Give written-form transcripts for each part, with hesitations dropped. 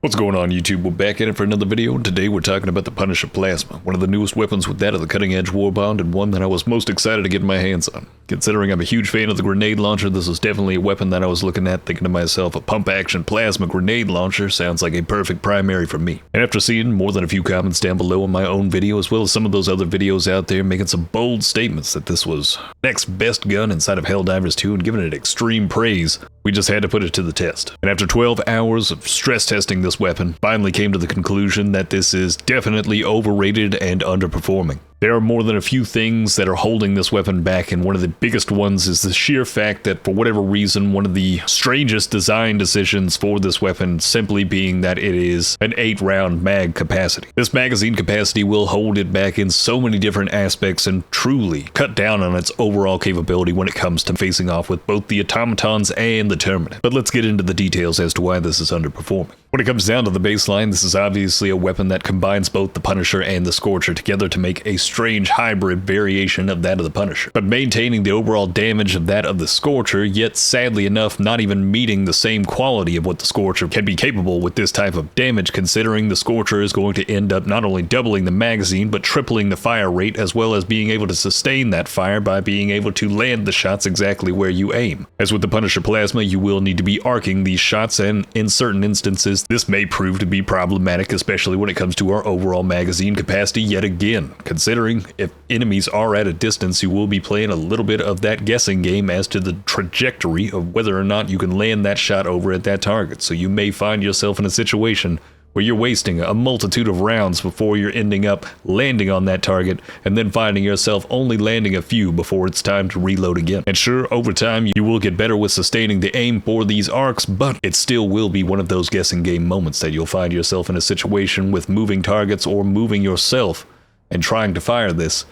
What's going on, YouTube? We're back at it for another video, and today we're talking about the Punisher Plasma, one of the newest weapons with that of the cutting-edge Warbond, and one that I was most excited to get my hands on. Considering I'm a huge fan of the grenade launcher, this was definitely a weapon that I was looking at, thinking to myself, a pump-action plasma grenade launcher sounds like a perfect primary for me. And after seeing more than a few comments down below on my own video, as well as some of those other videos out there making some bold statements that this was next best gun inside of Helldivers 2 and giving it extreme praise, we just had to put it to the test. And after 12 hours of stress testing this weapon, finally came to the conclusion that this is definitely overrated and underperforming. There are more than a few things that are holding this weapon back, and one of the biggest ones is the sheer fact that for whatever reason, one of the strangest design decisions for this weapon simply being that it is an 8-round mag capacity. This magazine capacity will hold it back in so many different aspects and truly cut down on its overall capability when it comes to facing off with both the automatons and the Terminid. But let's get into the details as to why this is underperforming. When it comes down to the baseline, this is obviously a weapon that combines both the Punisher and the Scorcher together to make a strange hybrid variation of that of the Punisher, but maintaining the overall damage of that of the Scorcher, yet sadly enough not even meeting the same quality of what the Scorcher can be capable with this type of damage, considering the Scorcher is going to end up not only doubling the magazine but tripling the fire rate, as well as being able to sustain that fire by being able to land the shots exactly where you aim. As with the Punisher Plasma, you will need to be arcing these shots, and in certain instances this may prove to be problematic, especially when it comes to our overall magazine capacity yet again, considering if enemies are at a distance, you will be playing a little bit of that guessing game as to the trajectory of whether or not you can land that shot over at that target. So you may find yourself in a situation where you're wasting a multitude of rounds before you're ending up landing on that target, and then finding yourself only landing a few before it's time to reload again. And sure, over time you will get better with sustaining the aim for these arcs, but it still will be one of those guessing game moments that you'll find yourself in a situation with moving targets or moving yourself, and trying to fire this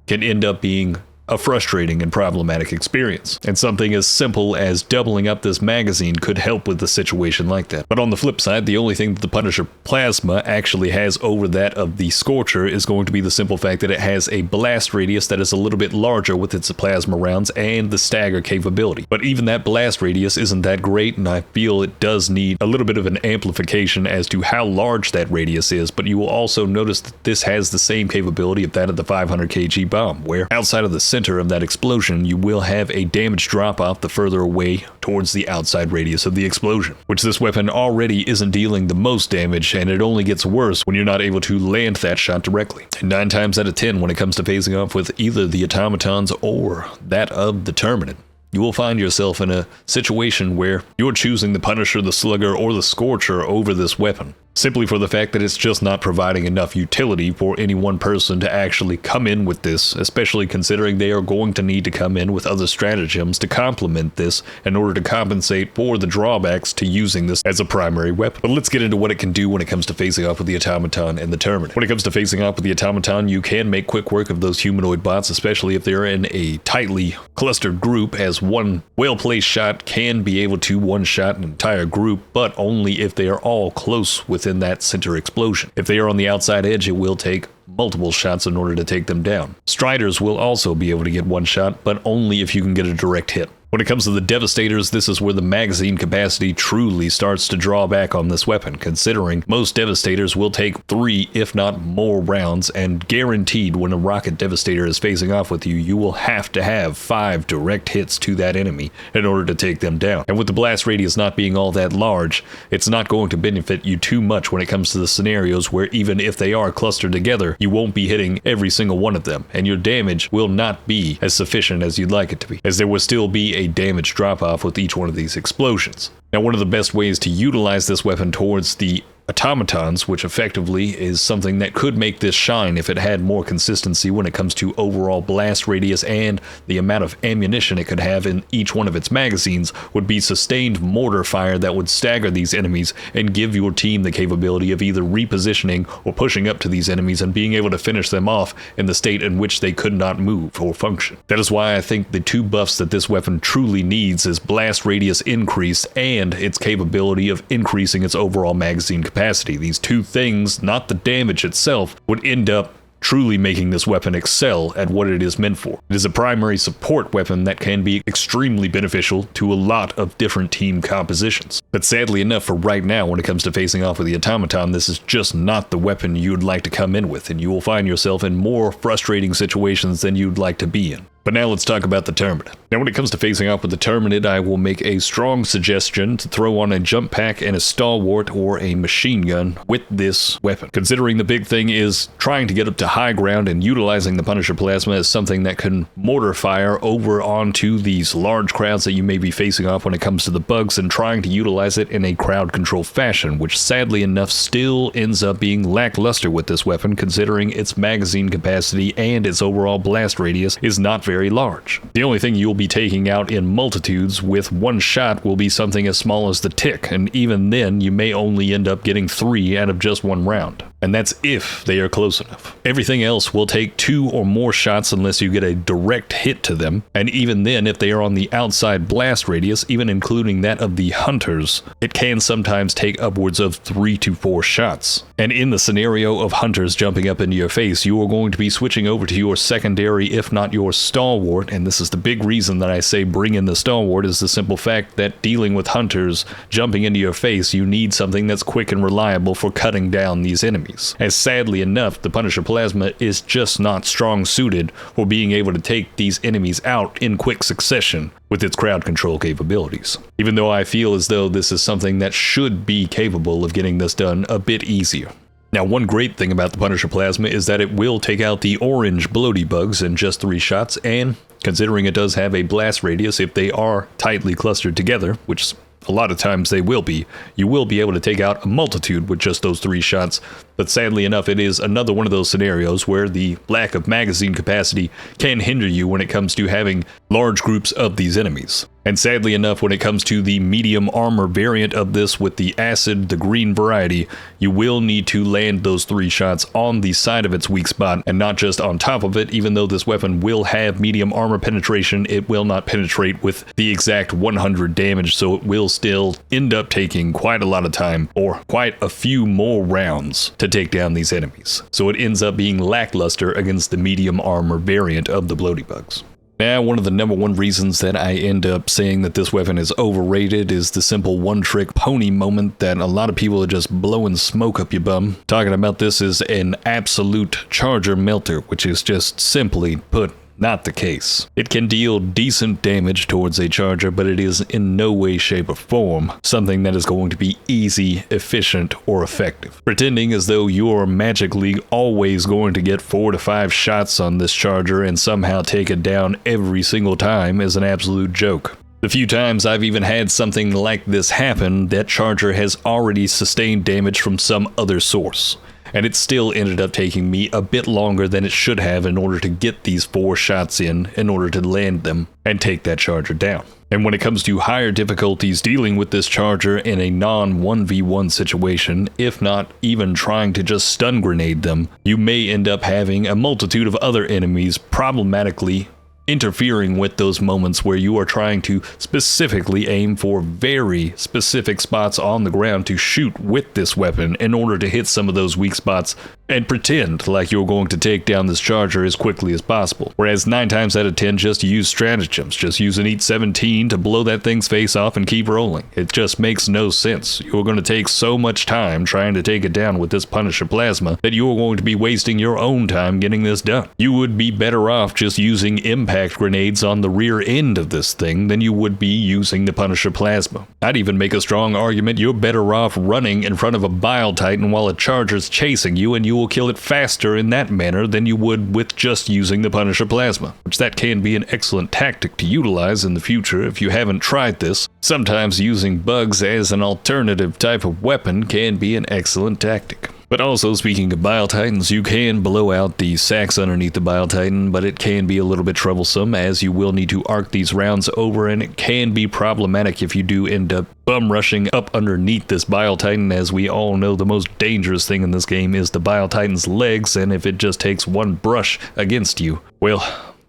can end up being a frustrating and problematic experience. And something as simple as doubling up this magazine could help with a situation like that. But on the flip side, the only thing that the Punisher Plasma actually has over that of the Scorcher is going to be the simple fact that it has a blast radius that is a little bit larger with its plasma rounds and the stagger capability. But even that blast radius isn't that great, and I feel it does need a little bit of an amplification as to how large that radius is. But you will also notice that this has the same capability of that of the 500 kg bomb, where outside of the center of that explosion, you will have a damage drop off the further away towards the outside radius of the explosion, which this weapon already isn't dealing the most damage, and it only gets worse when you're not able to land that shot directly. And 9 times out of 10 when it comes to facing off with either the automatons or that of the Terminid, you will find yourself in a situation where you're choosing the Punisher, the Slugger, or the Scorcher over this weapon, simply for the fact that it's just not providing enough utility for any one person to actually come in with this, especially considering they are going to need to come in with other stratagems to complement this in order to compensate for the drawbacks to using this as a primary weapon. But let's get into what it can do when it comes to facing off with the automaton and the Terminid. When it comes to facing off with the automaton, you can make quick work of those humanoid bots, especially if they're in a tightly clustered group, as one well-placed shot can be able to one-shot an entire group, but only if they are all close within that center explosion. If they are on the outside edge, it will take multiple shots in order to take them down. Striders will also be able to get one shot, but only if you can get a direct hit. When it comes to the Devastators, this is where the magazine capacity truly starts to draw back on this weapon, considering most Devastators will take 3, if not more rounds, and guaranteed when a rocket Devastator is facing off with you, you will have to have 5 direct hits to that enemy in order to take them down. And with the blast radius not being all that large, it's not going to benefit you too much when it comes to the scenarios where even if they are clustered together, you won't be hitting every single one of them, and your damage will not be as sufficient as you'd like it to be, as there will still be a damage drop-off with each one of these explosions. Now, one of the best ways to utilize this weapon towards the automatons, which effectively is something that could make this shine if it had more consistency when it comes to overall blast radius and the amount of ammunition it could have in each one of its magazines, would be sustained mortar fire that would stagger these enemies and give your team the capability of either repositioning or pushing up to these enemies and being able to finish them off in the state in which they could not move or function. That is why I think the 2 buffs that this weapon truly needs is blast radius increase and its capability of increasing its overall magazine capacity. These 2 things, not the damage itself, would end up truly making this weapon excel at what it is meant for. It is a primary support weapon that can be extremely beneficial to a lot of different team compositions. But sadly enough, for right now, when it comes to facing off with the automaton, this is just not the weapon you'd like to come in with, and you will find yourself in more frustrating situations than you'd like to be in. But now let's talk about the Terminid. Now when it comes to facing off with the Terminid, I will make a strong suggestion to throw on a jump pack and a stalwart or a machine gun with this weapon. Considering the big thing is trying to get up to high ground and utilizing the Punisher Plasma as something that can mortar fire over onto these large crowds that you may be facing off when it comes to the bugs, and trying to utilize it in a crowd control fashion, which sadly enough still ends up being lackluster with this weapon, considering its magazine capacity and its overall blast radius is not very large. The only thing you'll be taking out in multitudes with one shot will be something as small as the tick, and even then you may only end up getting 3 out of just one round. And that's if they are close enough. Everything else will take 2 or more shots unless you get a direct hit to them, and even then, if they are on the outside blast radius, even including that of the hunters, it can sometimes take upwards of 3 to 4 shots. And in the scenario of hunters jumping up into your face, you are going to be switching over to your secondary, if not your stalwart, and this is the big reason that I say bring in the stalwart, is the simple fact that dealing with hunters jumping into your face, you need something that's quick and reliable for cutting down these enemies. As sadly enough, the Punisher Plasma is just not strong suited for being able to take these enemies out in quick succession with its crowd control capabilities. Even though I feel as though this is something that should be capable of getting this done a bit easier. Now, one great thing about the Punisher Plasma is that it will take out the orange bloaty bugs in just 3 shots, and considering it does have a blast radius, if they are tightly clustered together, which a lot of times they will be, you will be able to take out a multitude with just those 3 shots. But sadly enough, it is another one of those scenarios where the lack of magazine capacity can hinder you when it comes to having large groups of these enemies. And sadly enough, when it comes to the medium armor variant of this with the acid, the green variety, you will need to land those 3 shots on the side of its weak spot and not just on top of it. Even though this weapon will have medium armor penetration, it will not penetrate with the exact 100 damage, so it will still end up taking quite a lot of time, or quite a few more rounds, to take down these enemies. So it ends up being lackluster against the medium armor variant of the bloaty bugs. Now, one of the number 1 reasons that I end up saying that this weapon is overrated is the simple one-trick pony moment that a lot of people are just blowing smoke up your bum. Talking about this is an absolute charger melter, which is just simply put not the case. It can deal decent damage towards a charger, but it is in no way, shape, or form something that is going to be easy, efficient, or effective. Pretending as though you're magically always going to get 4 to 5 shots on this charger and somehow take it down every single time is an absolute joke. The few times I've even had something like this happen, that charger has already sustained damage from some other source. And it still ended up taking me a bit longer than it should have in order to get these 4 shots in order to land them and take that charger down. And when it comes to higher difficulties dealing with this charger in a non-1v1 situation, if not even trying to just stun grenade them, you may end up having a multitude of other enemies problematically interfering with those moments where you are trying to specifically aim for very specific spots on the ground to shoot with this weapon in order to hit some of those weak spots and pretend like you're going to take down this charger as quickly as possible. Whereas 9 times out of 10, just use stratagems. Just use an EAT-17 to blow that thing's face off and keep rolling. It just makes no sense. You're going to take so much time trying to take it down with this Punisher Plasma that you're going to be wasting your own time getting this done. You would be better off just using impact grenades on the rear end of this thing than you would be using the Punisher Plasma. I'd even make a strong argument you're better off running in front of a Bile Titan while a charger's chasing you, and you will kill it faster in that manner than you would with just using the Punisher Plasma, which that can be an excellent tactic to utilize in the future if you haven't tried this. Sometimes using bugs as an alternative type of weapon can be an excellent tactic. But also, speaking of Bile Titans, you can blow out the sacks underneath the Bile Titan, but it can be a little bit troublesome as you will need to arc these rounds over, and it can be problematic if you do end up bum rushing up underneath this Bile Titan. As we all know, the most dangerous thing in this game is the Bile Titan's legs, and if it just takes one brush against you, well,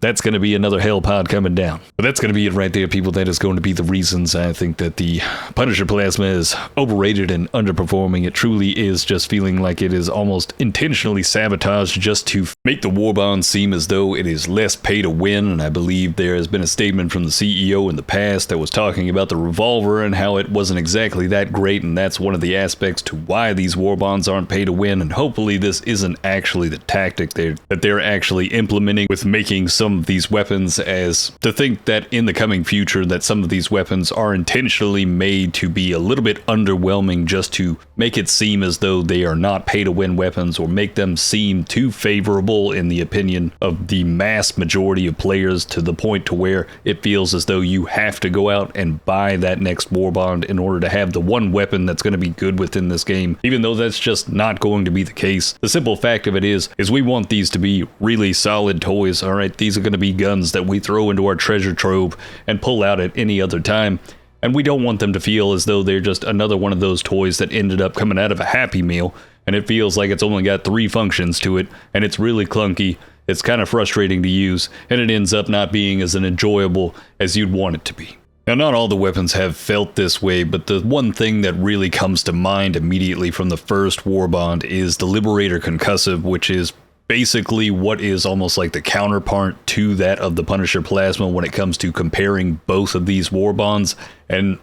that's going to be another hell pod coming down. But that's going to be it right there, people. That is going to be the reasons I think that the Punisher Plasma is overrated and underperforming. It truly is just feeling like it is almost intentionally sabotaged just to make the Warbond seem as though it is less pay to win. And I believe there has been a statement from the CEO in the past that was talking about the revolver and how it wasn't exactly that great, and that's one of the aspects to why these Warbonds aren't pay to win. And hopefully this isn't actually the tactic that they're actually implementing with making some of these weapons, as to think that in the coming future that some of these weapons are intentionally made to be a little bit underwhelming just to make it seem as though they are not pay to win weapons, or make them seem too favorable in the opinion of the mass majority of players, to the point to where it feels as though you have to go out and buy that next Warbond in order to have the one weapon that's going to be good within this game, even though that's just not going to be the case. The simple fact of it is we want these to be really solid toys. All right, these are going to be guns that we throw into our treasure trove and pull out at any other time. And we don't want them to feel as though they're just another one of those toys that ended up coming out of a Happy Meal, and it feels like it's only got 3 functions to it, and it's really clunky, it's kind of frustrating to use, and it ends up not being as enjoyable as you'd want it to be. Now, not all the weapons have felt this way, but the one thing that really comes to mind immediately from the first Warbond is the Liberator Concussive, which is basically what is almost like the counterpart to that of the Punisher Plasma when it comes to comparing both of these Warbonds. And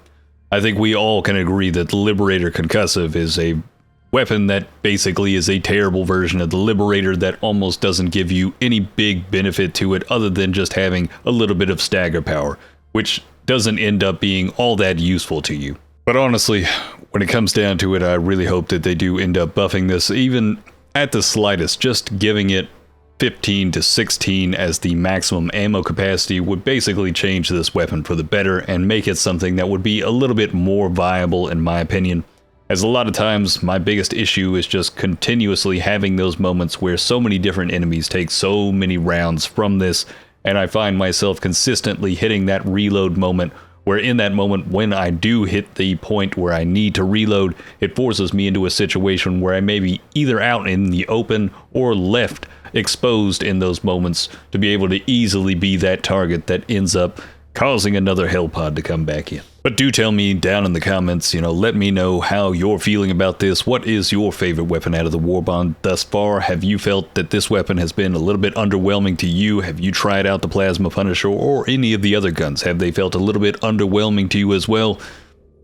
I think we all can agree that the Liberator Concussive is a weapon that basically is a terrible version of the Liberator that almost doesn't give you any big benefit to it other than just having a little bit of stagger power, which doesn't end up being all that useful to you. But honestly, when it comes down to it, I really hope that they do end up buffing this, even at the slightest. Just giving it 15 to 16 as the maximum ammo capacity would basically change this weapon for the better and make it something that would be a little bit more viable, in my opinion. As a lot of times, my biggest issue is just continuously having those moments where so many different enemies take so many rounds from this, and I find myself consistently hitting that reload moment, where in that moment when I do hit the point where I need to reload, it forces me into a situation where I may be either out in the open or left exposed in those moments to be able to easily be that target that ends up causing another hell pod to come back in. But do tell me down in the comments, let me know how you're feeling about this. What is your favorite weapon out of the Warbond thus far? Have you felt that this weapon has been a little bit underwhelming to you? Have you tried out the Plasma Punisher or any of the other guns? Have they felt a little bit underwhelming to you as well?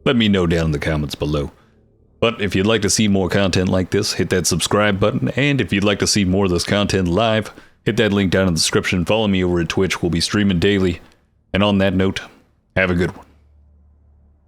Let me know down in the comments below. But if you'd like to see more content like this, hit that subscribe button. And if you'd like to see more of this content live, hit that link down in the description. Follow me over at Twitch. We'll be streaming daily. And on that note, have a good one.